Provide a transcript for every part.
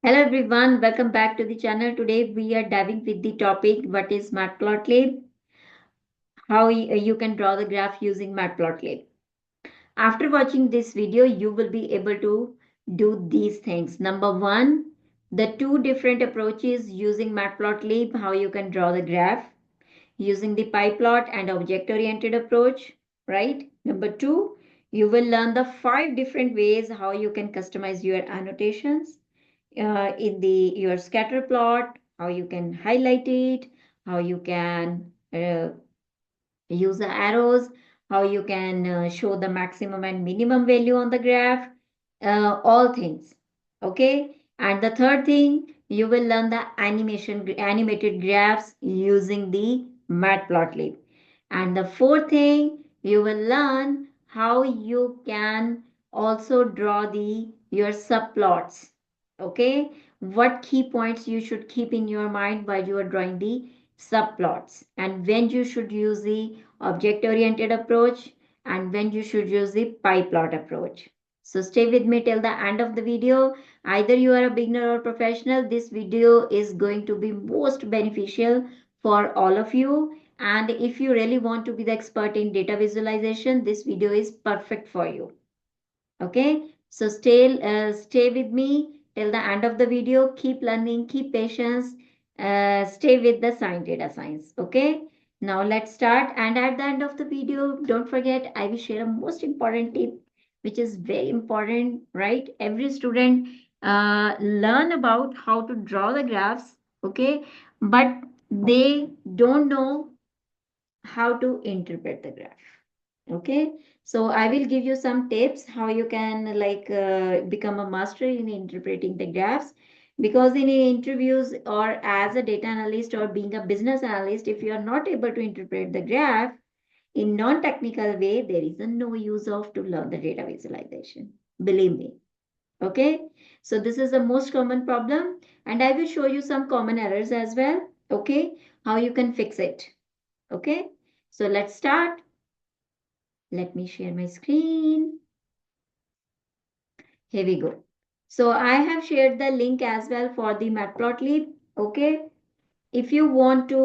Hello everyone, welcome back to the channel. Today we are diving with the topic what is Matplotlib, how you can draw the graph using Matplotlib. After watching this video, you will be able to do these things. Number one, the two different approaches using Matplotlib, how you can draw the graph using the pie plot and object oriented approach, right? Number two, you will learn the 5 different ways how you can customize your annotations in the your scatter plot, how you can highlight it, how you can use the arrows, how you can show the maximum and minimum value on the graph, all things. Okay. And the third thing, you will learn the animated graphs using the Matplotlib. And the fourth thing, you will learn how you can also draw the your subplots. Okay, what key points you should keep in your mind while you are drawing the subplots, and when you should use the object oriented approach and when you should use the pie plot approach. So stay with me till the end of the video. Either you are a beginner or professional, this video is going to be most beneficial for all of you. And if you really want to be the expert in data visualization, this video is perfect for you. Okay, so stay with me till the end of the video. Keep learning, keep patience, stay with the science data science. Okay, now let's start. And at the end of the video, don't forget, I will share a most important tip, which is very important, right? Every student learn about how to draw the graphs, okay, but they don't know how to interpret the graph. Okay, so I will give you some tips how you can become a master in interpreting the graphs, because in interviews or as a data analyst or being a business analyst, if you are not able to interpret the graph in non-technical way, there is a no use of to learn the data visualization, believe me. Okay, so this is the most common problem, and I will show you some common errors as well. Okay, how you can fix it. Okay, so let's start. Let me share my screen. Here we go. So I have shared the link as well for the Matplotlib. Okay. If you want to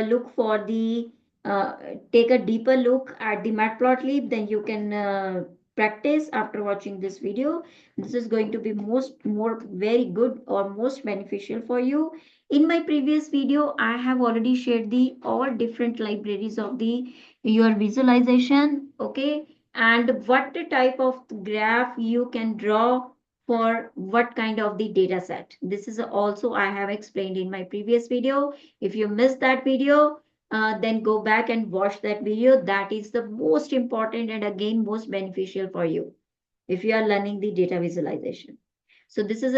look for the uh, take a deeper look at the Matplotlib, then you can practice after watching this video. This is going to be more very good or most beneficial for you. In my previous video, I have already shared the all different libraries of the your visualization. Okay, and what type of graph you can draw for what kind of the data set. This is also I have explained in my previous video. If you missed that video, then go back and watch that video. That is the most important and again most beneficial for you if you are learning the data visualization. So this is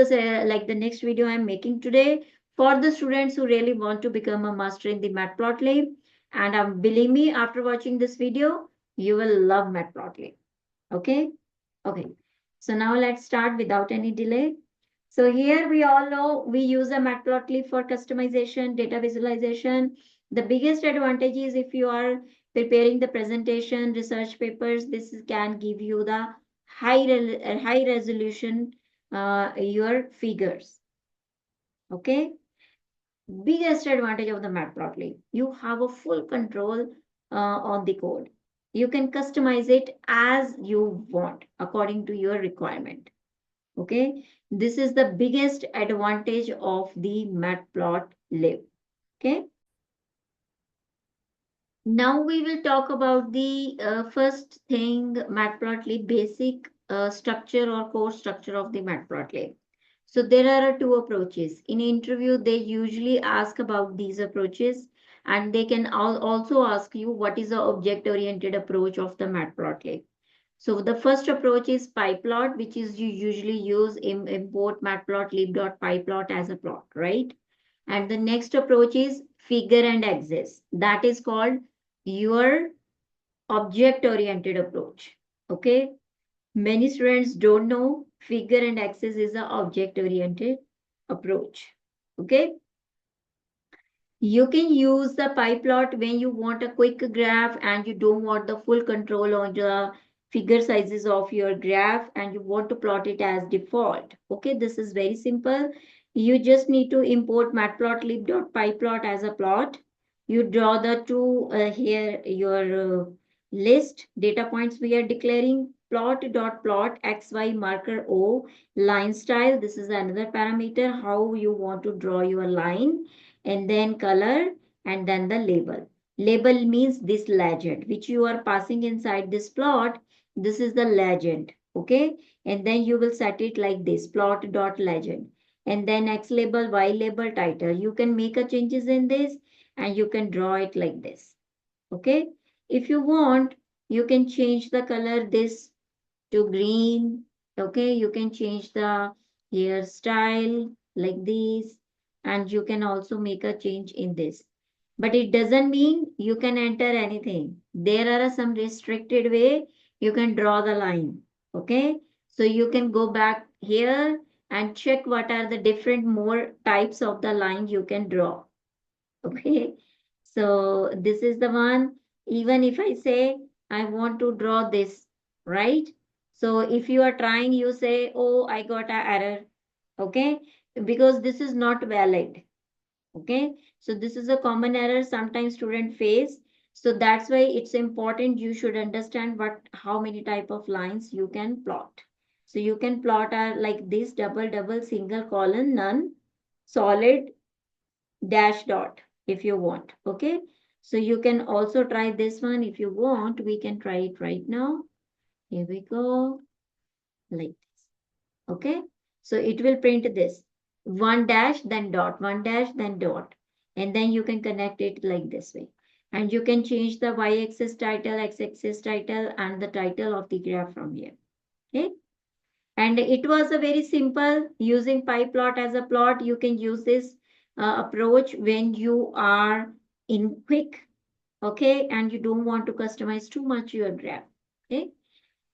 like the next video I'm making today for the students who really want to become a master in the Matplotlib. And believe me, after watching this video, you will love Matplotlib. Okay. Okay, so now let's start without any delay. So here we all know we use a Matplotlib for customization, data visualization. The biggest advantage is if you are preparing the presentation, research papers, this can give you the high resolution your figures. Okay, biggest advantage of the Matplotlib, you have a full control on the code. You can customize it as you want according to your requirement. Okay, this is the biggest advantage of the Matplotlib. Okay, now we will talk about the first thing, Matplotlib basic structure or core structure of the Matplotlib. So there are two approaches. In interview, they usually ask about these approaches, and they can also ask you what is the object-oriented approach of the Matplotlib. So the first approach is pyplot, which is you usually use import matplotlib.pyplot as a plot, right? And the next approach is figure and axis. That is called your object-oriented approach. Okay. Many students don't know figure and axis is an object-oriented approach. Okay. You can use the pie plot when you want a quick graph and you don't want the full control on the figure sizes of your graph and you want to plot it as default. Okay, this is very simple. You just need to import matplotlib.pyplot as a plot. You draw the two here your list data points we are declaring plot xy marker o line style. This is another parameter how you want to draw your line, and then color, and then the label. Label means this legend which you are passing inside this plot. This is the legend. Okay, and then you will set it like this plot dot legend, and then x label, y label, title. You can make a changes in this and you can draw it like this. Okay, if you want you can change the color this to green. Okay, you can change the hairstyle like this, and you can also make a change in this, but it doesn't mean you can enter anything. There are some restricted way you can draw the line. Okay, so you can go back here and check what are the different more types of the line you can draw. Okay, so this is the one. Even if I say I want to draw this, right? So if you are trying, you say, oh, I got an error. Okay, because this is not valid. Okay, so this is a common error sometimes student face. So that's why it's important you should understand what how many type of lines you can plot. So you can plot are like this double single column none solid dash dot if you want. Okay, so you can also try this one if you want. We can try it right now. Here we go, like this. Okay, so it will print this one dash then dot, one dash then dot, and then you can connect it like this way, and you can change the y-axis title, x-axis title, and the title of the graph from here. Okay, and it was a very simple using pyplot as a plot. You can use this approach when you are in quick. Okay, and you don't want to customize too much your graph. Okay,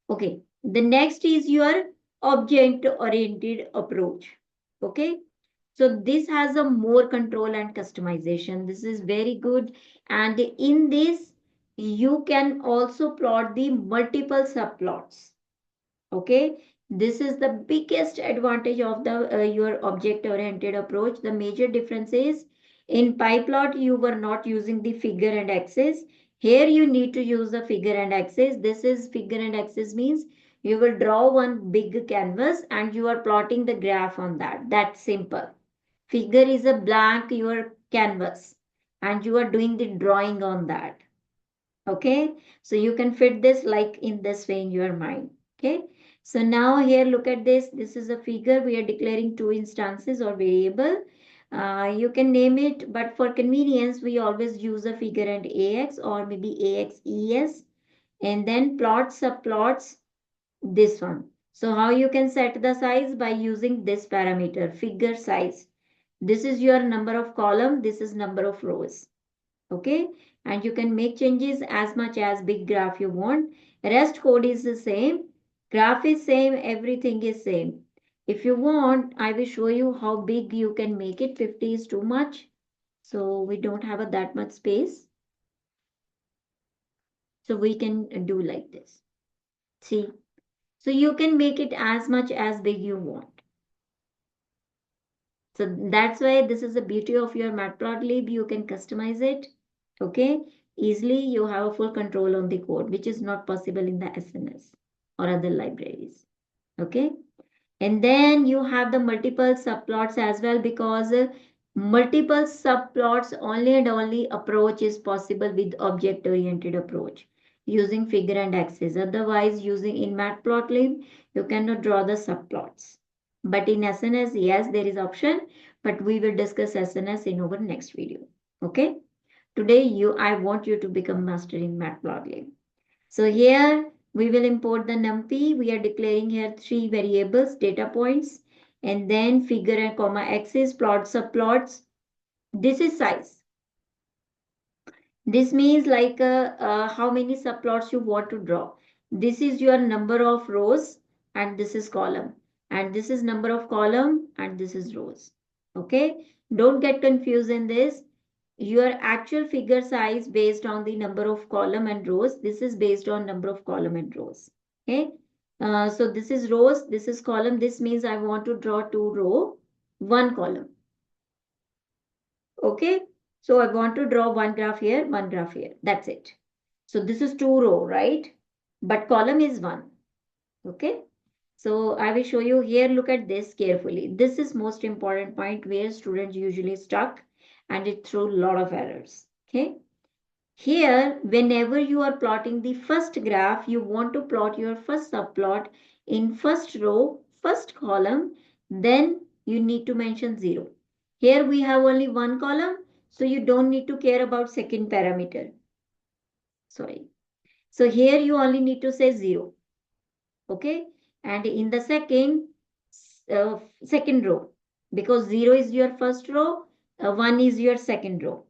okay, the next is your object oriented approach. Okay, so this has a more control and customization. This is very good, and in this you can also plot the multiple subplots. Okay, this is the biggest advantage of the your object oriented approach. The major difference is in pyplot you were not using the figure and axis. Here you need to use the figure and axis. This is figure and axis means you will draw one big canvas and you are plotting the graph on that. That's simple. Figure is a blank your canvas and you are doing the drawing on that. Okay, so you can fit this like in this way in your mind. Okay, so now here look at this. This is a figure. We are declaring two instances or variable. You can name it, but for convenience we always use a figure and ax or maybe axes, and then plot subplots this one. So how you can set the size by using this parameter figure size. This is your number of column, this is number of rows. Okay, and you can make changes as much as big graph you want. Rest code is the same, graph is same, everything is same. If you want I will show you how big you can make it. 50 is too much, so we don't have that much space, so we can do like this. See, so you can make it as much as big you want. So that's why this is the beauty of your Matplotlib. You can customize it. Okay, easily you have a full control on the code, which is not possible in the SNS or other libraries. Okay, and then you have the multiple subplots as well, because multiple subplots only and only approach is possible with object oriented approach using figure and axis. Otherwise using in Matplotlib you cannot draw the subplots, but in SNS yes there is option, but we will discuss SNS in our next video. Okay, today I want you to become master in Matplotlib. So here we will import the numpy. We are declaring here three variables, data points, and then figure and comma axis, plot subplots. This is size. This means like how many subplots you want to draw. This is your number of rows and this is column. And this is number of column and this is rows. Okay, don't get confused in this. Your actual figure size based on the number of column and rows. This is based on number of column and rows. Okay. So this is rows, this is column. This means I want to draw 2 row, 1 column. Okay. So I want to draw one graph here, one graph here. That's it. So this is 2 row, right? But column is 1. Okay. So I will show you here. Look at this carefully. This is most important point where students usually stuck and it throws a lot of errors. Okay. Here, whenever you are plotting the first graph, you want to plot your first subplot in first row, first column, then you need to mention 0. Here we have only 1 column, so you don't need to care about second parameter. Sorry. So here you only need to say 0. Okay. And in the second row, because 0 is your first row, 1 is your second row.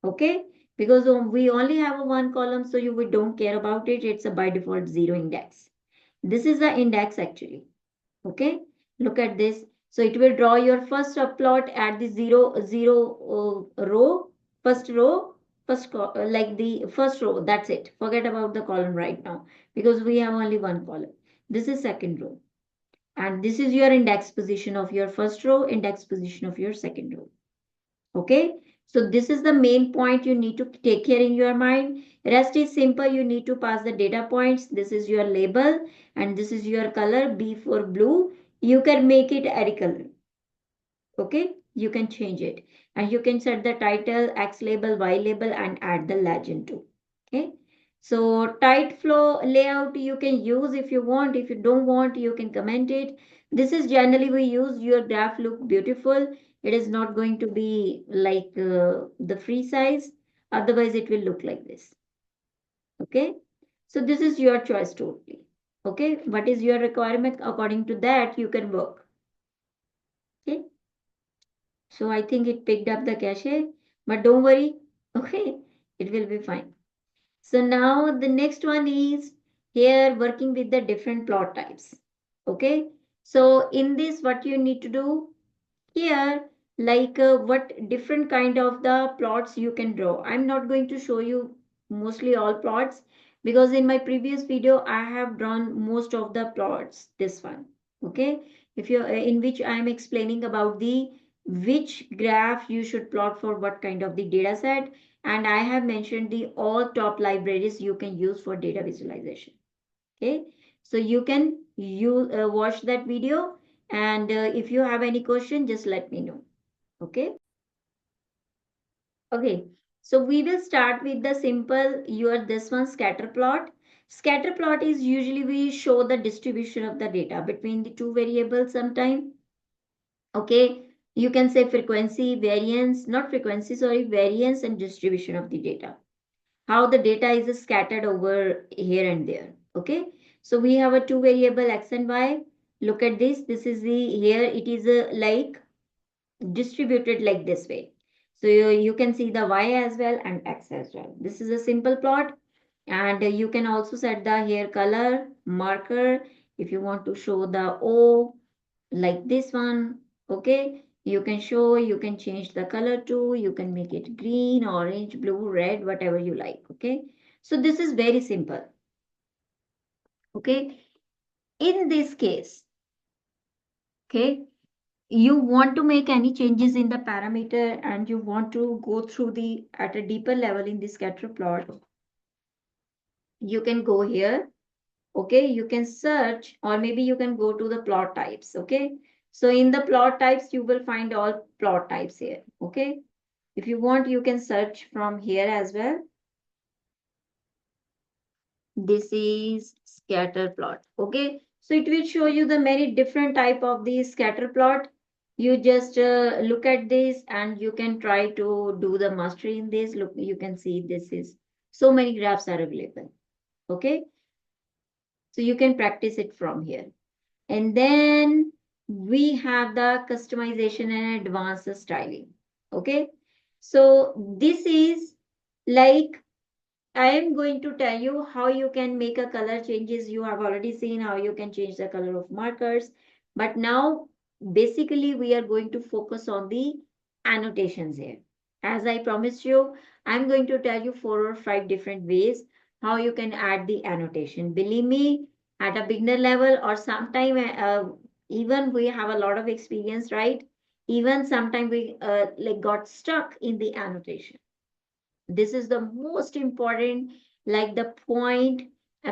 Okay, because we only have a 1 column, so we don't care about it. It's a by default 0 index. This is the index actually. Okay, look at this. So it will draw your first subplot at the row, first row, like the first row. That's it. Forget about the column right now because we have only 1 column. This is second row, and this is your index position of your first row, index position of your second row. Okay, so this is the main point you need to take care in your mind. Rest is simple. You need to pass the data points. This is your label and this is your color. B for blue. You can make it any color. Okay, you can change it and you can set the title, X label, Y label and add the legend too. Okay, so tight flow layout you can use if you want. If you don't want, you can comment it. This is generally we use your graph look beautiful. It is not going to be like the free size. Otherwise, it will look like this. Okay, so this is your choice totally. Okay, what is your requirement? According to that, you can work. Okay. So I think it picked up the cache, but don't worry. Okay, it will be fine. So now the next one is here working with the different plot types. Okay. So in this, what you need to do here, like what different kind of the plots you can draw. I'm not going to show you mostly all plots because in my previous video, I have drawn most of the plots, this one. Okay. If you in which I am explaining about the which graph you should plot for what kind of the data set. And I have mentioned the all top libraries you can use for data visualization. Okay. So you can watch that video and if you have any question, just let me know. Okay. Okay. So we will start with the simple this one scatter plot. Scatter plot is usually we show the distribution of the data between the two variables sometime. Okay. You can say frequency, variance, not frequency, sorry, variance and distribution of the data. How the data is scattered over here and there. Okay. So we have a two variable X and Y. Look at this. This is the here it is like distributed like this way. So you can see the Y as well and X as well. This is a simple plot and you can also set the hair color marker if you want to show the O like this one. Okay, you can show, you can change the color too, you can make it green, orange, blue, red, whatever you like. Okay, so this is very simple. Okay, in this case, okay, you want to make any changes in the parameter and you want to go through the at a deeper level in the scatter plot, you can go here. Okay, you can search or maybe you can go to the plot types. Okay, so in the plot types you will find all plot types here. Okay, if you want you can search from here as well. This is scatter plot. Okay, so it will show you the many different type of the scatter plot. You just look at this and you can try to do the mastery in this. Look, you can see this is so many graphs are available. Okay, so you can practice it from here. And then we have the customization and advanced styling. Okay, so this is like I am going to tell you how you can make a color changes. You have already seen how you can change the color of markers. But now, basically, we are going to focus on the annotations here. As I promised you, I'm going to tell you 4 or 5 different ways how you can add the annotation. Believe me, at a beginner level, or sometime even we have a lot of experience, right? Even sometime we like got stuck in the annotation. This is the most important, like the point,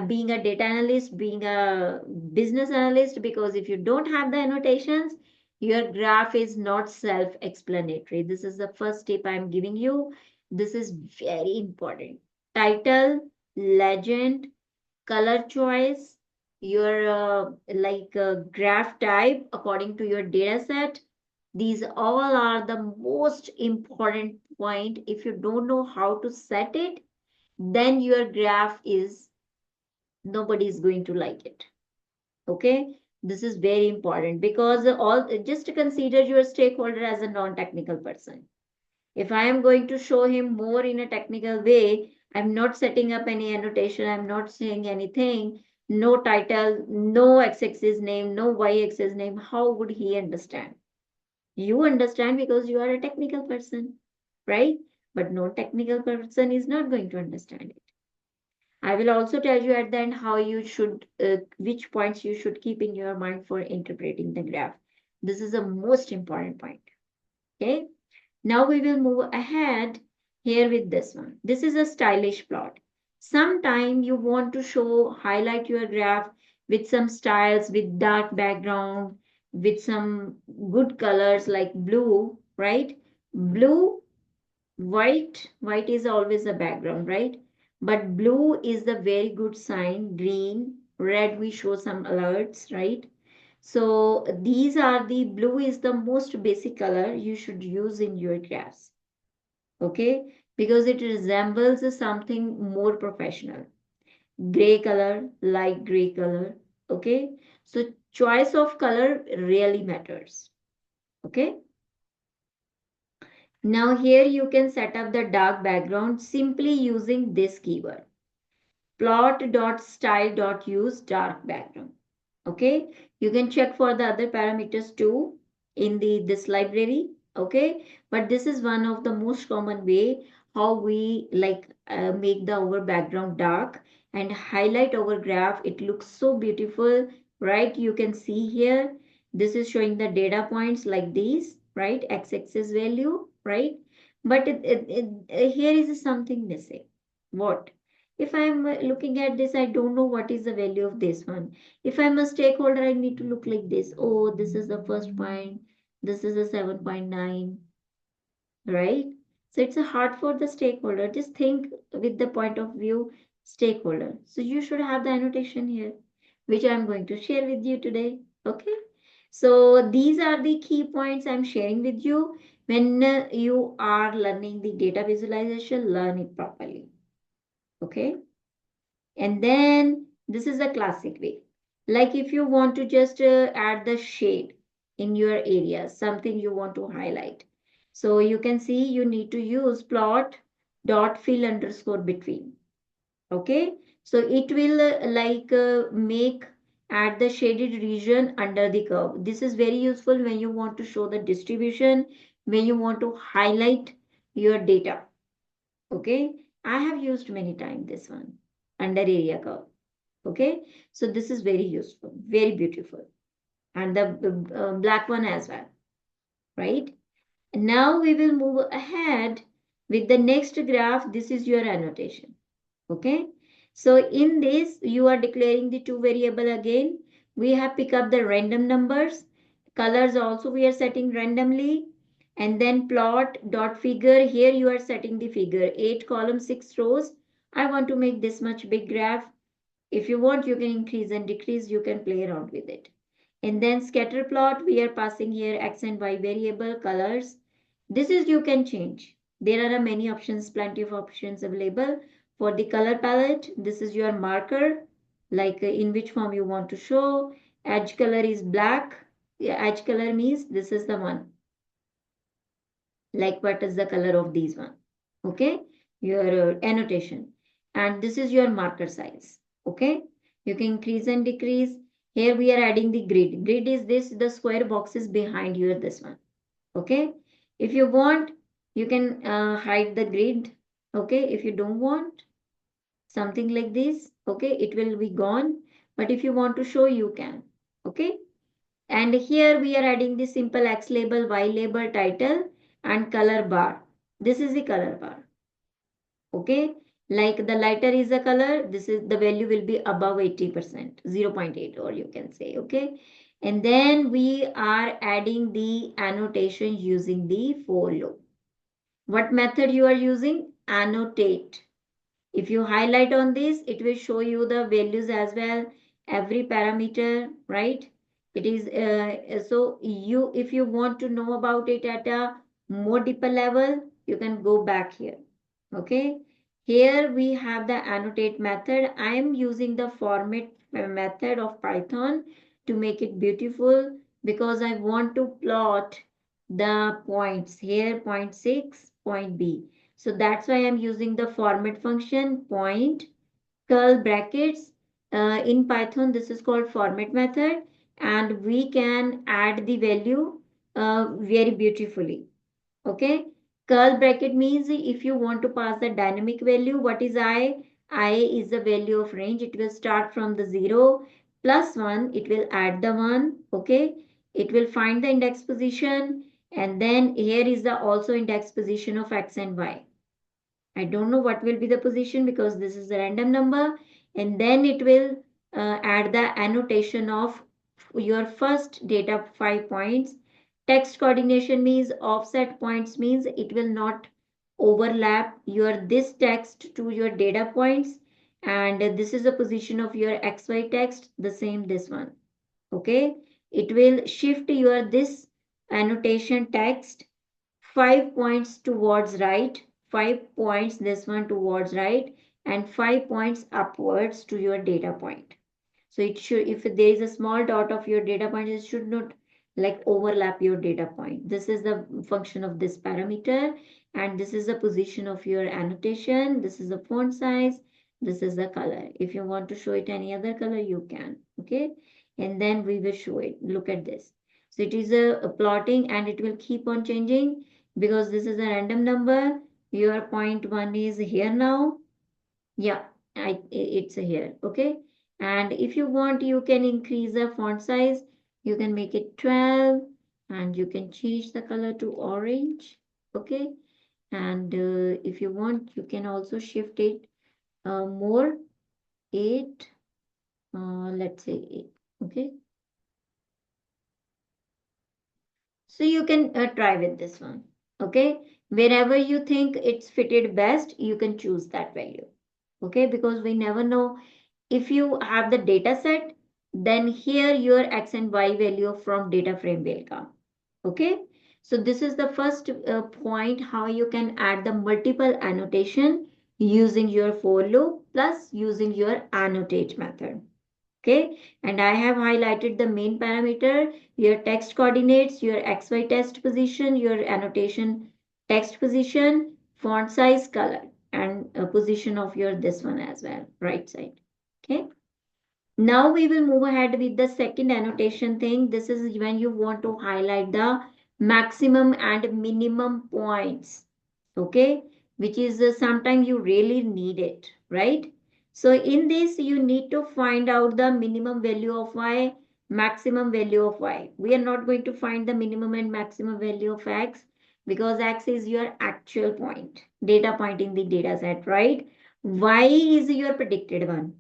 being a data analyst, being a business analyst, because if you don't have the annotations, your graph is not self-explanatory. This is the first tip I'm giving you. This is very important. Title, legend, color choice, your graph type according to your data set. These all are the most important point. If you don't know how to set it, then your graph is, nobody is going to like it. Okay, this is very important, because all, just consider your stakeholder as a non-technical person. If I am going to show him more in a technical way, I'm not setting up any annotation, I'm not saying anything, no title, no x-axis name, no y-axis name, how would he understand? You understand because you are a technical person, right? But no technical person is not going to understand it. I will also tell you at the end how you should, which points you should keep in your mind for interpreting the graph. This is the most important point. Okay. Now we will move ahead here with this one. This is a stylish plot. Sometime you want to show, highlight your graph with some styles, with dark background, with some good colors like blue, right? Blue, white is always a background, right? But blue is the very good sign. Green, red, we show some alerts, right? So these are the, blue is the most basic color you should use in your graphs. Okay, because it resembles something more professional. Gray color, light gray color. Okay, so choice of color really matters. Okay, now here you can set up the dark background simply using this keyword, plot.style.use dark background. Okay, you can check for the other parameters too in the this library. Okay, but this is one of the most common way how we like make the our background dark and highlight our graph. It looks so beautiful, right? You can see here, this is showing the data points like these, right? X-axis value, right? But here is something missing. What if I'm looking at this? I don't know what is the value of this one. If I'm a stakeholder, I need to look like this. Oh, this is the first point. This is a 7.9, right? So it's a hard for the stakeholder. Just think with the point of view stakeholder. So you should have the annotation here, which I'm going to share with you today. Okay. So these are the key points I'm sharing with you. When you are learning the data visualization, learn it properly. Okay. And then this is a classic way. Like if you want to just add the shade in your area, something you want to highlight. So you can see you need to use plot dot fill underscore between. Okay. So it will make, add the shaded region under the curve. This is very useful when you want to show the distribution, when you want to highlight your data. Okay, I have used many times this one under area curve. Okay, so this is very useful, very beautiful, and the black one as well, right? And now we will move ahead with the next graph. This is your annotation. Okay, so in this you are declaring the two variable again. We have pick up the random numbers, colors also we are setting randomly, and then plot dot figure. Here you are setting the figure, 8 columns 6 rows. I want to make this much big graph. If you want, you can increase and decrease, you can play around with it. And then scatter plot, we are passing here x and y variable, colors. This is you can change. There are many options, plenty of options available. For the color palette, this is your marker, like in which form you want to show. Edge color is black. Yeah, edge color means this is the one. Like what is the color of these one? Okay, your annotation. And this is your marker size. Okay, you can increase and decrease. Here we are adding the grid. Grid is this, the square boxes behind your this one. Okay, if you want, you can hide the grid. Okay, if you don't want something like this, okay, it will be gone. but if you want to show, you can. Okay. And here we are adding the simple X label, Y label, title, and color bar. This is the color bar. Okay. Like the lighter is the color, this is the value will be above 80%, 0.8, or you can say. Okay. And then we are adding the annotation using the for loop. What method you are using? Annotate. If you highlight on this, it will show you the values as well, every parameter, right? It is so you, if you want to know about it at a more deeper level, you can go back here. Okay. Here we have the annotate method. I am using the format method of Python to make it beautiful, because I want to plot the points here, point 6, point B. So that's why I'm using the format function, point, curl brackets. In Python, this is called format method, and we can add the value very beautifully. Okay. Curl bracket means if you want to pass the dynamic value, what is I? I is the value of range. It will start from the 0 plus 1. It will add the 1. Okay. It will find the index position. And then here is the also index position of X and Y. I don't know what will be the position because this is a random number. And then it will add the annotation of your first data 5 points. Text coordination means offset points means it will not overlap your this text to your data points. And this is the position of your XY text, the same this one. Okay. It will shift your this annotation text 5 points towards right, 5 points this one towards right, and 5 points upwards to your data point. So it should, if there is a small dot of your data point, it should not like overlap your data point. This is the function of this parameter, and this is the position of your annotation. This is the font size. This is the color. If you want to show it any other color, you can. Okay. And then we will show it. Look at this. So it is a plotting, and it will keep on changing because this is a random number. Your point 1 is here now. Yeah, it's here. Okay. And if you want, you can increase the font size. You can make it 12, and you can change the color to orange. Okay. And if you want, you can also shift it more, 8, let's say 8. Okay. So you can try with this one. Okay. Wherever you think it's fitted best, you can choose that value. Okay. Because we never know, if you have the data set, then here your X and Y value from data frame will come. Okay. So this is the first point, how you can add the multiple annotation using your for loop plus using your annotate method. Okay. And I have highlighted the main parameter, your text coordinates, your XY text position, your annotation text position, font size, color, and position of your this one as well, right side. Okay. Now we will move ahead with the second annotation thing. This is when you want to highlight the maximum and minimum points. Okay. Which is sometimes you really need it, right? So in this, you need to find out the minimum value of Y, maximum value of Y. We are not going to find the minimum and maximum value of X because X is your actual point, data point in the data set, right? Y is your predicted one.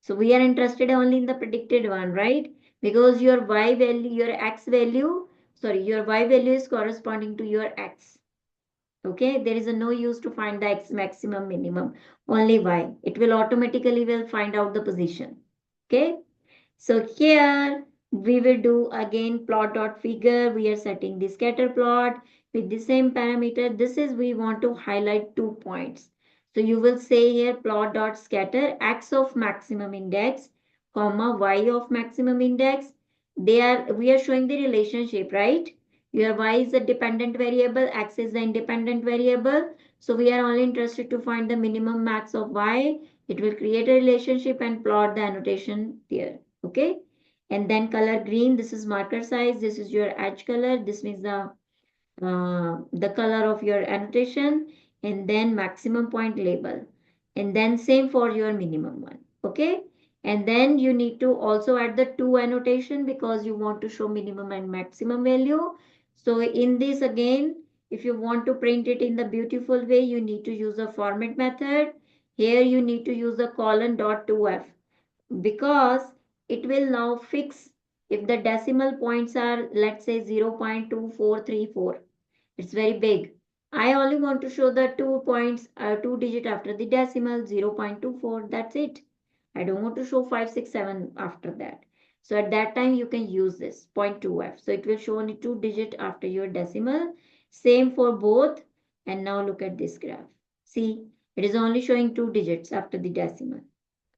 So we are interested only in the predicted one, right? Because your Y value, your X value, sorry, your Y value is corresponding to your X. Okay, there is a no use to find the X maximum minimum, only Y. It will automatically will find out the position. Okay, so here we will do again plot dot figure. We are setting the scatter plot with the same parameter. This is we want to highlight 2 points. So you will say here plot dot scatter X of maximum index, comma Y of maximum index. We are showing the relationship, right? Your Y is the dependent variable, X is the independent variable. So we are only interested to find the minimum max of Y. It will create a relationship and plot the annotation here. Okay. And then color green, this is marker size, this is your edge color, this means the color of your annotation, and then maximum point label, and then same for your minimum one. Okay. And then you need to also add the to annotation because you want to show minimum and maximum value. So in this again, if you want to print it in the beautiful way, you need to use a format method. Here you need to use the colon dot 2f because it will now fix if the decimal points are, let's say, 0.2434. It's very big. I only want to show the 2 points, 2 digit after the decimal, 0.24. That's it. I don't want to show 5, 6, 7 after that. So at that time you can use this 0.2f. So it will show only 2 digit after your decimal. Same for both. And now look at this graph. See, it is only showing 2 digits after the decimal.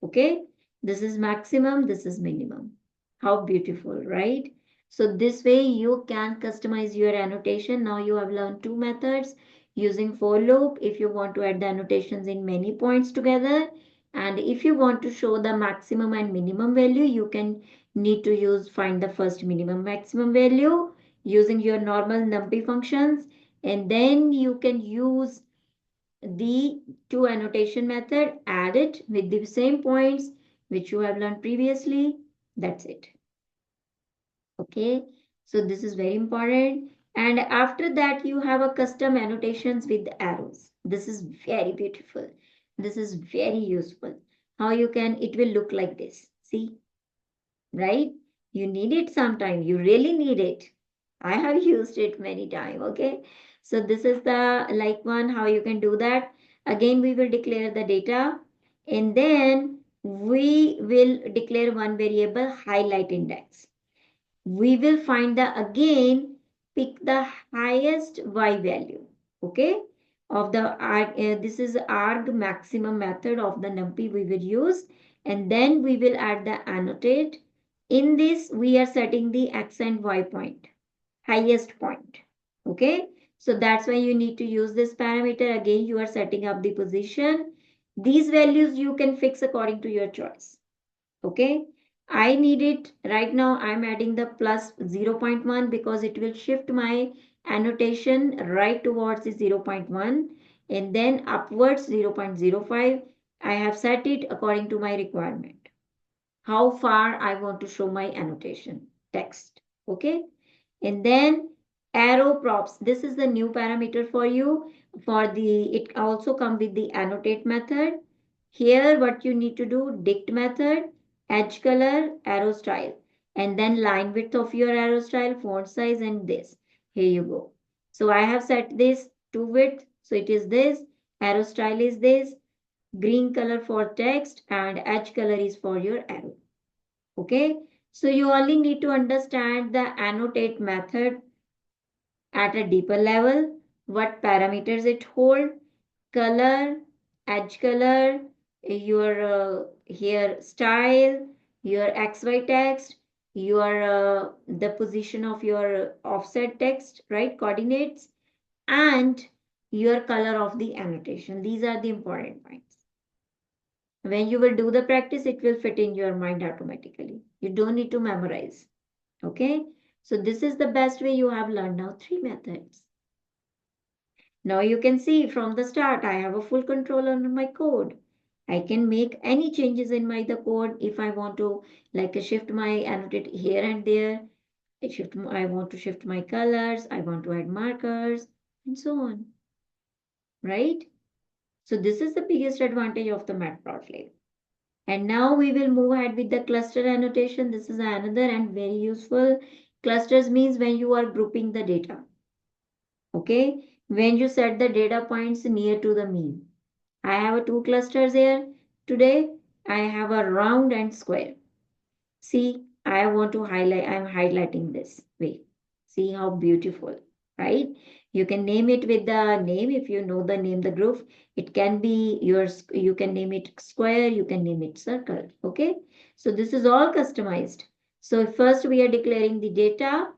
Okay, this is maximum, this is minimum. How beautiful, right? So this way you can customize your annotation. Now you have learned two methods using for loop if you want to add the annotations in many points together, and if you want to show the maximum and minimum value, you can need to use find the first minimum maximum value using your normal numpy functions, and then you can use the to annotation method, add it with the same points which you have learned previously. That's it. Okay, so this is very important. And after that, you have a custom annotations with arrows. This is very beautiful. This is very useful. How you can, it will look like this. See, right? You need it sometime. You really need it. I have used it many times. Okay. So this is the like one, how you can do that. Again, we will declare the data and then we will declare one variable highlight index. We will find the again pick the highest y value. Okay. Of the this is arg maximum method of the numpy we will use, and then we will add the annotate. In this, we are setting the x and y point, highest point. Okay. So that's why you need to use this parameter. Again, you are setting up the position. These values you can fix according to your choice. Okay. I need it right now. I'm adding the plus 0.1 because it will shift my annotation right towards the 0.1 and then upwards 0.05. I have set it according to my requirement, how far I want to show my annotation text. Okay. And then arrow props. This is the new parameter for you. For the, it also come with the annotate method. Here what you need to do, dict method, edge color, arrow style, and then line width of your arrow style, font size, and this. Here you go. So I have set this to width. So it is this. Arrow style is this. Green color for text and edge color is for your arrow. Okay. So you only need to understand the annotate method at a deeper level, what parameters it hold, color, edge color, your here style, your XY text, your the position of your offset text, right? Coordinates, and your color of the annotation. These are the important points. When you will do the practice, it will fit in your mind automatically. You don't need to memorize. Okay. So this is the best way you have learned now three methods. Now you can see from the start, I have a full control over my code. I can make any changes in my the code if I want to, like shift my annotate here and there. I want to shift my colors. I want to add markers and so on. Right? So this is the biggest advantage of the Matplotlib. And now we will move ahead with the cluster annotation. This is another and very useful. Clusters means when you are grouping the data. Okay, when you set the data points near to the mean. I have two clusters here. Today, I have a round and square. See, I want to highlight, I'm highlighting this way. See how beautiful, right? You can name it with the name if you know the name, the group. It can be yours, you can name it square, you can name it circle, okay? So this is all customized. So first we are declaring the data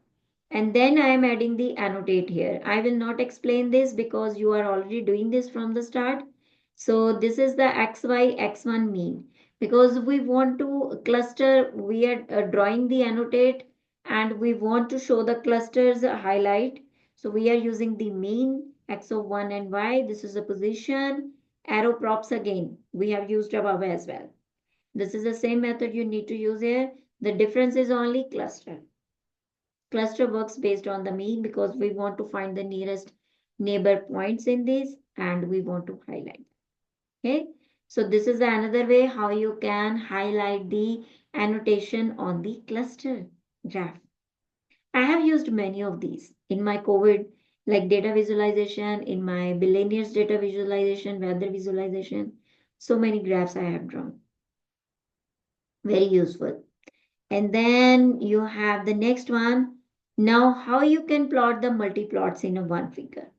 and then I am adding the annotate here. I will not explain this because you are already doing this from the start. So this is the XY X1 mean. Because we want to cluster, we are drawing the annotate and we want to show the clusters highlight. So we are using the mean X of 1 and Y. This is the position. Arrow props again. We have used above as well. This is the same method you need to use here. The difference is only cluster. Cluster works based on the mean because we want to find the nearest neighbor points in this and we want to highlight. Okay. So this is another way how you can highlight the annotation on the cluster graph. I have used many of these in my COVID, like data visualization, in my billionaires data visualization, weather visualization. So many graphs I have drawn. Very useful. And then you have the next one. Now, how you can plot the multi-plots in a one figure.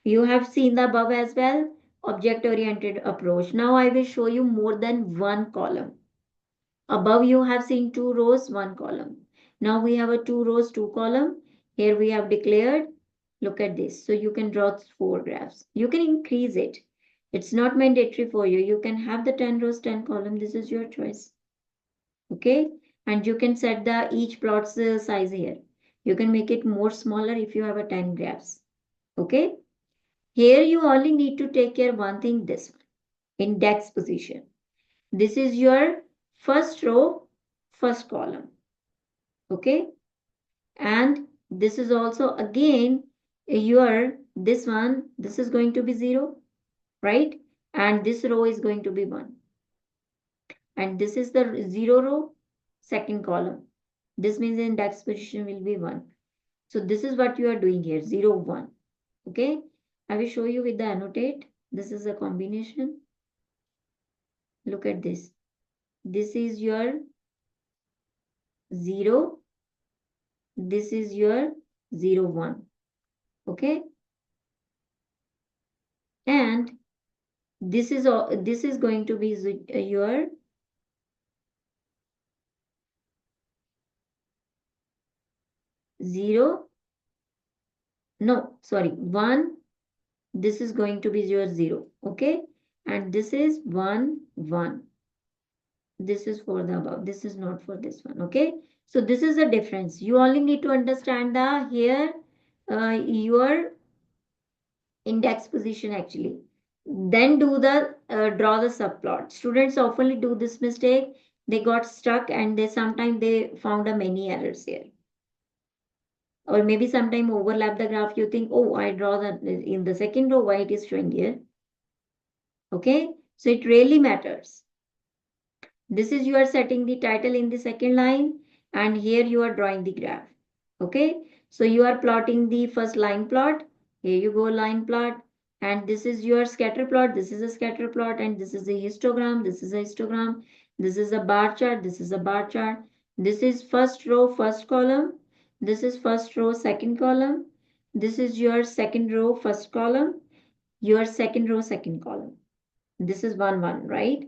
You have seen the above as well, object-oriented approach. Now I will show you more than one column. Above you have seen two rows, one column. Now we have a two rows, two column. Here we have declared, look at this. So you can draw four graphs. You can increase it. It's not mandatory for you. You can have the 10 rows, 10 column. This is your choice. Okay. And you can set the each plot's size here. You can make it more smaller if you have a 10 graphs. Okay. Here you only need to take care one thing, this one, index position. This is your first row, first column. Okay. And this is also again your, this one, this is going to be 0, right? And this row is going to be 1. And this is the 0 row, second column. This means the index position will be 1. So this is what you are doing here, 0, 1. Okay. I will show you with the annotate. This is a combination. Look at this. This is your 0. This is your 0, 1. Okay. And this is going to be your 0. No, sorry, 1. This is going to be your 0. Okay. And this is 1, 1. This is for the above. This is not for this one. Okay. So this is the difference. You only need to understand the here your index position actually. Then do the draw the subplot. Students often do this mistake. They got stuck and they sometimes they found a many errors here. Or maybe sometime overlap the graph. You think, oh, I draw that in the second row, why it is showing here. Okay, so it really matters. This is you are setting the title in the second line and here you are drawing the graph. Okay, so you are plotting the first line plot. Here you go line plot and this is your scatter plot. This is a scatter plot and this is a histogram. This is a histogram. This is a bar chart. This is a bar chart. This is first row, first column. This is first row, second column. This is your second row, first column. Your second row, second column. This is 1, 1, right?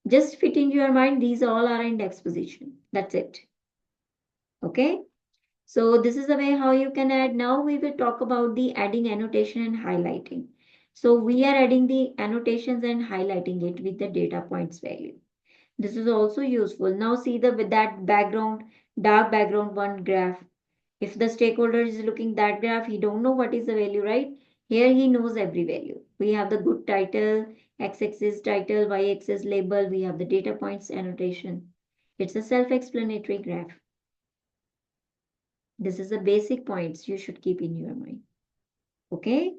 Just fit in your mind, these all are index position. That's it. Okay. So this is the way how you can add. Now we will talk about the adding annotation and highlighting. So we are adding the annotations and highlighting it with the data points value. This is also useful. Now see the with that background, dark background one graph. If the stakeholder is looking that graph, he don't know what is the value, right? Here he knows every value. We have the good title, x-axis title, y-axis label. We have the data points annotation. It's a self-explanatory graph. This is the basic points you should keep in your mind. Okay.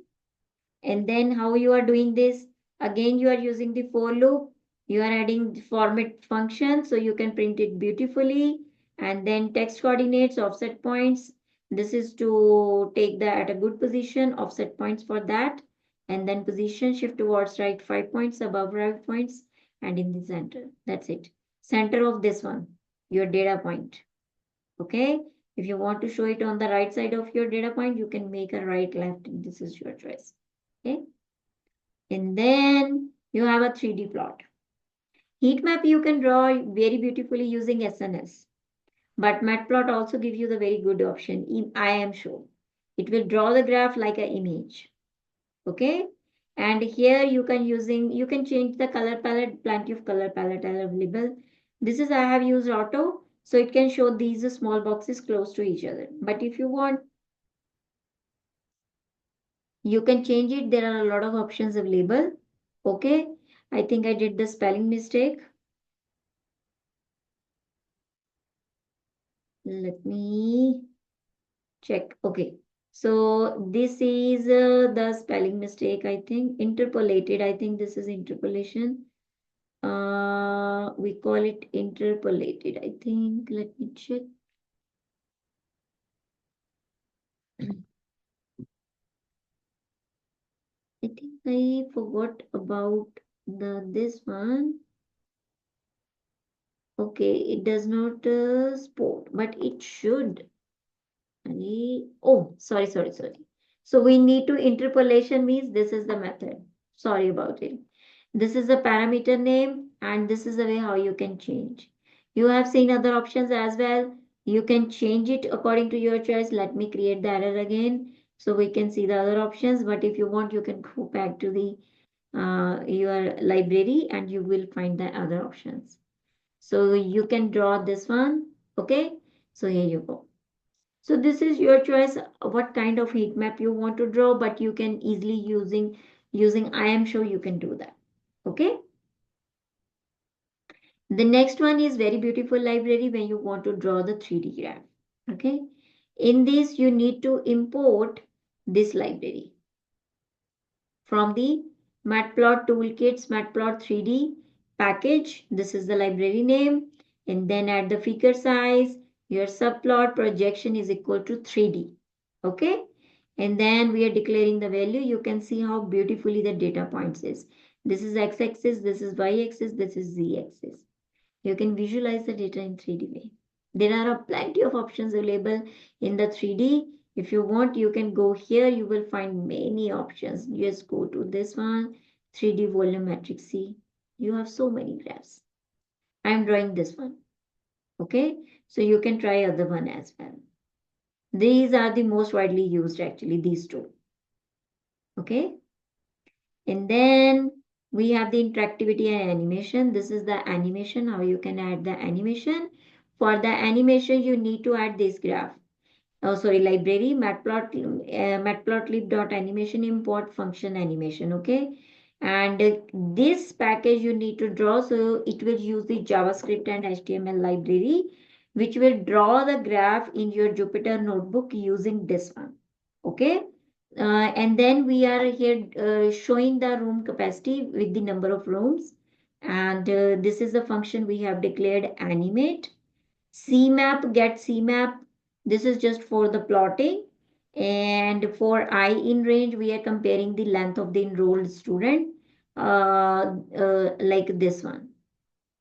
And then how you are doing this? Again, you are using the for loop. You are adding the format function so you can print it beautifully. And then text coordinates, offset points. This is to take that at a good position, offset points for that. And then position shift towards right 5 points, above 5 points, and in the center. That's it. Center of this one, your data point. Okay. If you want to show it on the right side of your data point, you can make a right, left. This is your choice. Okay. And then you have a 3D plot. Heat map you can draw very beautifully using SNS. But Matplot also gives you the very good option. I am sure. It will draw the graph like an image. Okay. And here you can change the color palette, plenty of color palette are available. This is I have used auto. So it can show these small boxes close to each other. But if you want, you can change it. There are a lot of options available. Okay. I think I did the spelling mistake. Let me check. Okay. So this is the spelling mistake, I think. Interpolated. I think this is interpolation. We call it interpolated, I think. Let me check. I think I forgot about the this one. Okay, it does not sport, but it should. Oh, sorry. So we need to interpolation means this is the method. Sorry about it. This is the parameter name and this is the way how you can change. You have seen other options as well. You can change it according to your choice. Let me create the error again so we can see the other options. But if you want, you can go back to the your library and you will find the other options. So you can draw this one. Okay. So here you go. So this is your choice what kind of heat map you want to draw, but you can easily using I am sure you can do that. Okay. The next one is very beautiful library when you want to draw the 3D graph. Okay. In this you need to import this library from the Matplot Toolkit's Matplot 3D package. This is the library name. And then at the figure size, your subplot projection is equal to 3D. Okay. And then we are declaring the value. You can see how beautifully the data points is. This is x-axis, this is y-axis, this is z-axis. You can visualize the data in 3D way. There are plenty of options available in the 3D. If you want, you can go here. You will find many options. Just go to this one, 3D volumetric C. You have so many graphs. I'm drawing this one. Okay, so you can try other one as well. These are the most widely used actually, these two. Okay, and then we have the interactivity and animation. This is the animation, how you can add the animation. For the animation, you need to add this graph. Oh, sorry, library, matplotlib.animation import function animation, okay? And this package you need to draw, so it will use the JavaScript and HTML library, which will draw the graph in your Jupyter notebook using this one, okay? And then we are here showing the room capacity with the number of rooms. And this is the function we have declared animate. CMap, get CMap. This is just for the plotting. And for I in range, we are comparing the length of the enrolled student like this one.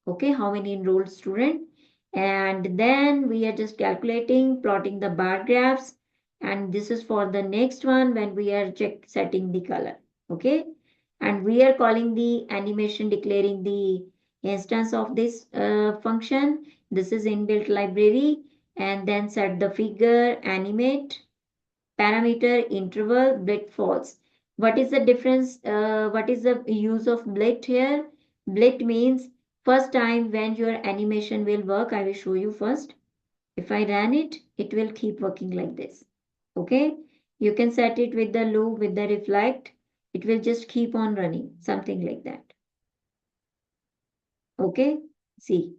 Okay, how many enrolled student? And then we are just calculating, plotting the bar graphs. And this is for the next one when we are setting the color. Okay, and we are calling the animation, declaring the instance of this function. This is inbuilt library, and then set the figure, animate, parameter, interval, blit false. What is the difference? What is the use of blit here? Blit means first time when your animation will work. I will show you first. If I run it, it will keep working like this. Okay. You can set it with the loop, with the reflect. It will just keep on running, something like that. Okay. See.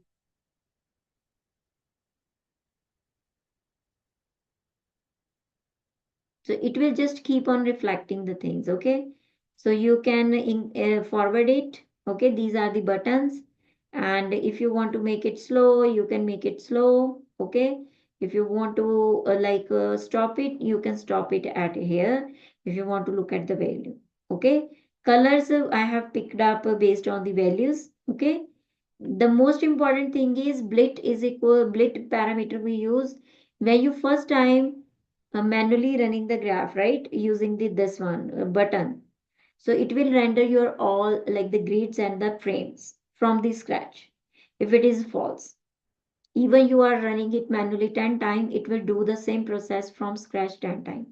So it will just keep on reflecting the things. Okay. So you can forward it. Okay. These are the buttons. And if you want to make it slow, you can make it slow. Okay. If you want to stop it, you can stop it at here. If you want to look at the value. Okay. Colors I have picked up based on the values. Okay. The most important thing is blit parameter we use when you first time manually running the graph, right? Using this one button. So it will render your all like the grids and the frames from the scratch. If it is false, even you are running it manually 10 times, it will do the same process from scratch 10 times.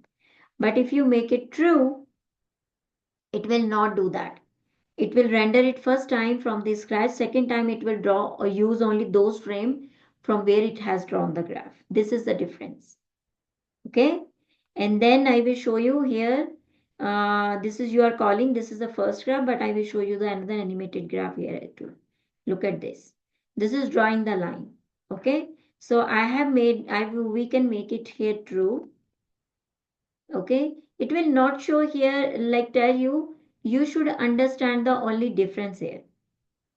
But if you make it true, it will not do that. It will render it first time from the scratch. Second time it will draw or use only those frame from where it has drawn the graph. This is the difference. Okay. And then I will show you here. This is you are calling. This is the first graph, but I will show you the another animated graph here too. Look at this. This is drawing the line. Okay. So I have made, we can make it here true. Okay, it will not show here, like tell you should understand the only difference here.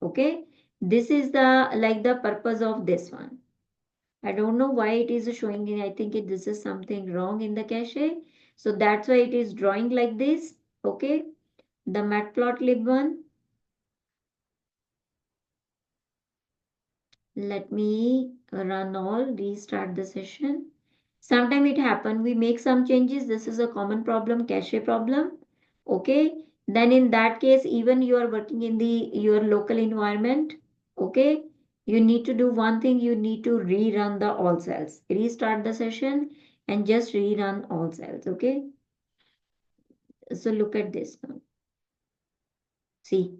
Okay, this is the like the purpose of this one. I don't know why it is showing in, I think this is something wrong in the cache, so that's why it is drawing like this. Okay, the matplotlib one, let me run all, restart the session. Sometime it happen, we make some changes, this is a common problem, cache problem. Okay, then in that case, even you are working in the your local environment. Okay, you need to do one thing, you need to rerun the all cells, restart the session and just rerun all cells. Okay, so look at this now. See,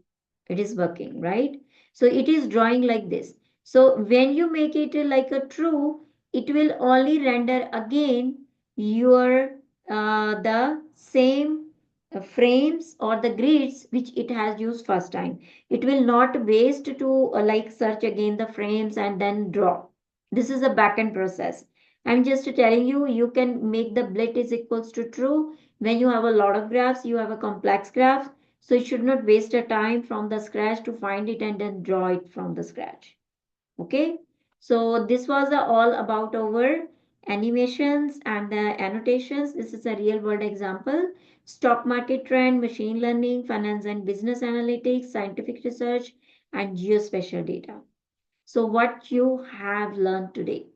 it is working, right? So it is drawing like this. So when you make it like a true, it will only render again your the same frames or the grids which it has used first time. It will not waste to like search again the frames and then draw. This is a backend process. I'm just telling you, you can make the blit is equals to true when you have a lot of graphs, you have a complex graph, so you should not waste a time from the scratch to find it and then draw it from the scratch. Okay. So this was all about our animations and the annotations. This is a real world example. Stock market trend, machine learning, finance and business analytics, scientific research, and geospatial data. So what you have learned today?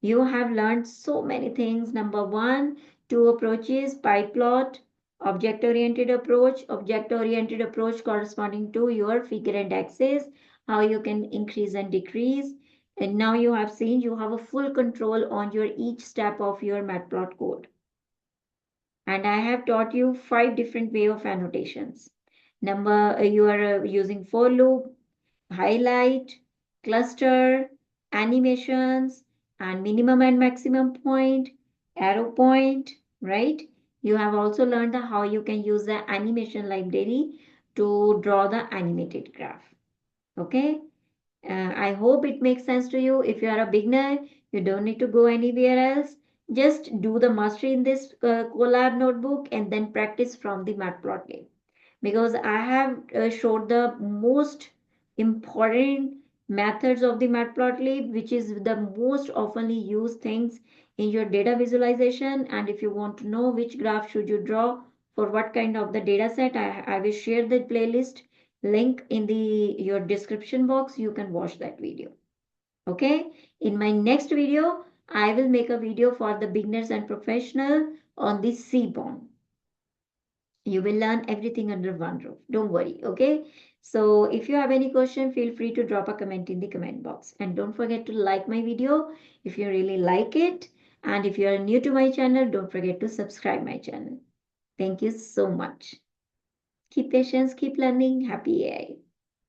You have learned so many things. Number one, two approaches, pie plot, object-oriented approach, object-oriented approach corresponding to your figure and axis, how you can increase and decrease. And now you have seen you have a full control on your each step of your matplot code. And I have taught you 5 different way of annotations. Number, you are using for loop, highlight, cluster, animations, and minimum and maximum point, arrow point, right? You have also learned how you can use the animation library to draw the animated graph. Okay. I hope it makes sense to you. If you are a beginner, you don't need to go anywhere else. Just do the mastery in this collab notebook and then practice from the Matplotlib, because I have showed the most important methods of the Matplotlib, which is the most oftenly used things in your data visualization. And if you want to know which graph should you draw for what kind of the data set, I will share the playlist link in the your description box. You can watch that video. Okay, in my next video I will make a video for the beginners and professional on the seaborn. You will learn everything under one roof, don't worry. Okay, so if you have any question, feel free to drop a comment in the comment box, and don't forget to like my video if you really like it. And if you are new to my channel, don't forget to subscribe my channel. Thank you so much. Keep patience, keep learning. Happy AI.